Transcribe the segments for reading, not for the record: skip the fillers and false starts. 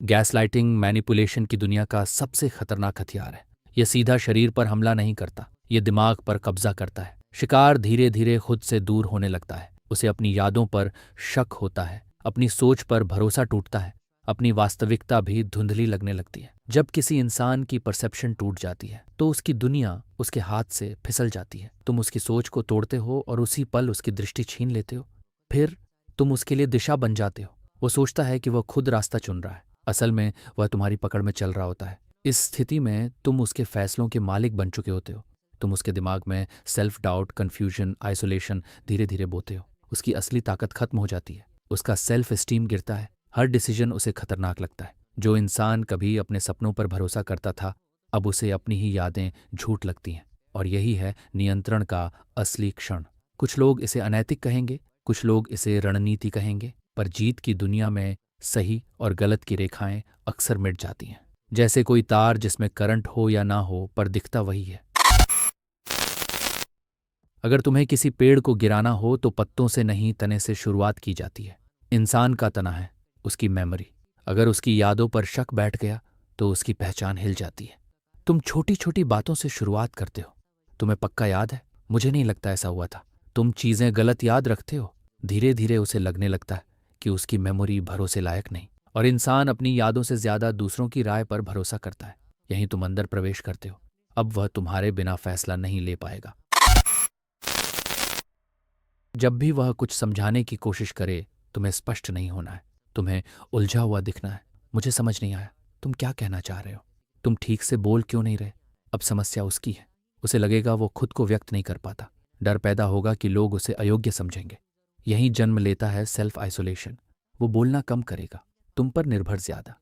Gaslighting manipulation की दुनिया का सबसे खतरनाक हथियार है। यह सीधा शरीर पर हमला नहीं करता, यह दिमाग पर कब्जा करता है। शिकार धीरे धीरे खुद से दूर होने लगता है, उसे अपनी यादों पर शक होता है, अपनी सोच पर भरोसा टूटता है, अपनी वास्तविकता भी धुंधली लगने लगती है। जब किसी इंसान की परसेप्शन टूट जाती है तो उसकी दुनिया उसके हाथ से फिसल जाती है। तुम उसकी सोच को तोड़ते हो और उसी पल उसकी दृष्टि छीन लेते हो। फिर तुम उसके लिए दिशा बन जाते हो। वो सोचता है कि वह खुद रास्ता चुन रहा है, असल में वह तुम्हारी पकड़ में चल रहा होता है। इस स्थिति में तुम उसके फैसलों के मालिक बन चुके होते हो। तुम उसके दिमाग में सेल्फ डाउट, कन्फ्यूजन, आइसोलेशन धीरे धीरे बोते हो। उसकी असली ताकत खत्म हो जाती है, उसका सेल्फ एस्टीम गिरता है, हर डिसीजन उसे खतरनाक लगता है। जो इंसान कभी अपने सपनों पर भरोसा करता था, अब उसे अपनी ही यादें झूठ लगती हैं। और यही है नियंत्रण का असली क्षण। कुछ लोग इसे अनैतिक कहेंगे, कुछ लोग इसे रणनीति कहेंगे, पर जीत की दुनिया में सही और गलत की रेखाएं अक्सर मिट जाती हैं। जैसे कोई तार जिसमें करंट हो या ना हो, पर दिखता वही है। अगर तुम्हें किसी पेड़ को गिराना हो तो पत्तों से नहीं, तने से शुरुआत की जाती है। इंसान का तना है उसकी मेमोरी। अगर उसकी यादों पर शक बैठ गया तो उसकी पहचान हिल जाती है। तुम छोटी छोटी बातों से शुरुआत करते हो। तुम्हें पक्का याद है? मुझे नहीं लगता ऐसा हुआ था। तुम चीजें गलत याद रखते हो। धीरे धीरे उसे लगने लगता है कि उसकी मेमोरी भरोसे लायक नहीं, और इंसान अपनी यादों से ज्यादा दूसरों की राय पर भरोसा करता है। यहीं तुम अंदर प्रवेश करते हो। अब वह तुम्हारे बिना फैसला नहीं ले पाएगा। जब भी वह कुछ समझाने की कोशिश करे, तुम्हें स्पष्ट नहीं होना है, तुम्हें उलझा हुआ दिखना है। मुझे समझ नहीं आया, तुम क्या कहना चाह रहे हो? तुम ठीक से बोल क्यों नहीं रहे? अब समस्या उसकी है। उसे लगेगा वो खुद को व्यक्त नहीं कर पाता। डर पैदा होगा कि लोग उसे अयोग्य समझेंगे। यहीं जन्म लेता है सेल्फ आइसोलेशन। वो बोलना कम करेगा, तुम पर निर्भर ज्यादा।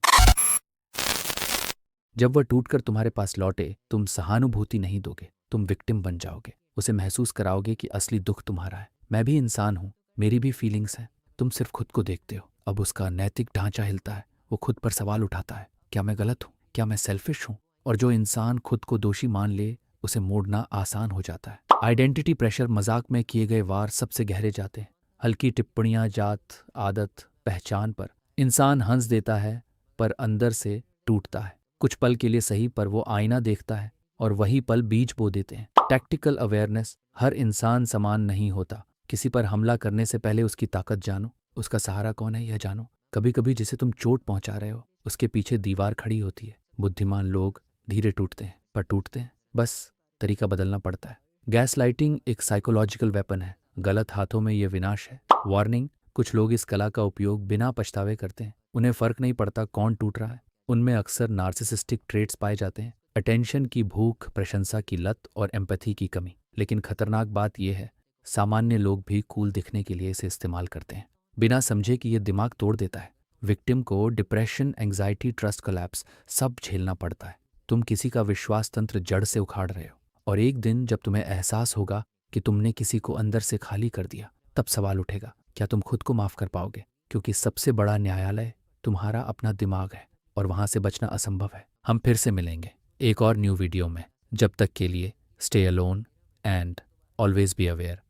जब वह टूटकर तुम्हारे पास लौटे, तुम सहानुभूति नहीं दोगे, तुम विक्टिम बन जाओगे। उसे महसूस कराओगे कि असली दुख तुम्हारा है। मैं भी इंसान हूं, मेरी भी फीलिंग्स हैं। तुम सिर्फ खुद को देखते हो। अब उसका नैतिक ढांचा हिलता है। वो खुद पर सवाल उठाता है, क्या मैं गलत हूं? क्या मैं सेल्फिश हूं? और जो इंसान खुद को दोषी मान ले, उसे मोड़ना आसान हो जाता है। आइडेंटिटी प्रेशर, मजाक में किए गए वार सबसे गहरे जाते हैं। हल्की टिप्पणियां जात, आदत, पहचान पर इंसान हंस देता है, पर अंदर से टूटता है। कुछ पल के लिए सही, पर वो आईना देखता है और वही पल बीज बो देते हैं। Tactical awareness. हर इंसान समान नहीं होता। किसी पर हमला करने से पहले उसकी ताकत जानो, उसका सहारा कौन है यह जानो। कभी कभी जिसे तुम चोट पहुंचा रहे हो, उसके पीछे दीवार खड़ी होती है। बुद्धिमान लोग धीरे टूटते हैं, पर टूटते हैं, बस तरीका बदलना पड़ता है। गैस लाइटिंग एक साइकोलॉजिकल वेपन है। गलत हाथों में यह विनाश है। वार्निंग, कुछ लोग इस कला का उपयोग बिना पछतावे करते हैं। उन्हें फर्क नहीं पड़ता कौन टूट रहा है। उनमें अक्सर नार्सिसिस्टिक ट्रेट्स पाए जाते हैं, अटेंशन की भूख, प्रशंसा की लत और एम्पैथी की कमी। लेकिन खतरनाक बात यह है, सामान्य लोग भी कूल दिखने के लिए इसे इस्तेमाल करते हैं, बिना समझे कि यह दिमाग तोड़ देता है। विक्टिम को डिप्रेशन, एंग्जाइटी, ट्रस्ट कोलैप्स सब झेलना पड़ता है। तुम किसी का विश्वास तंत्र जड़ से उखाड़ रहे हो, और एक दिन जब तुम्हें एहसास होगा कि तुमने किसी को अंदर से खाली कर दिया, तब सवाल उठेगा, क्या तुम खुद को माफ कर पाओगे? क्योंकि सबसे बड़ा न्यायालय तुम्हारा अपना दिमाग है, और वहां से बचना असंभव है। हम फिर से मिलेंगे एक और न्यू वीडियो में। जब तक के लिए stay alone and always be aware.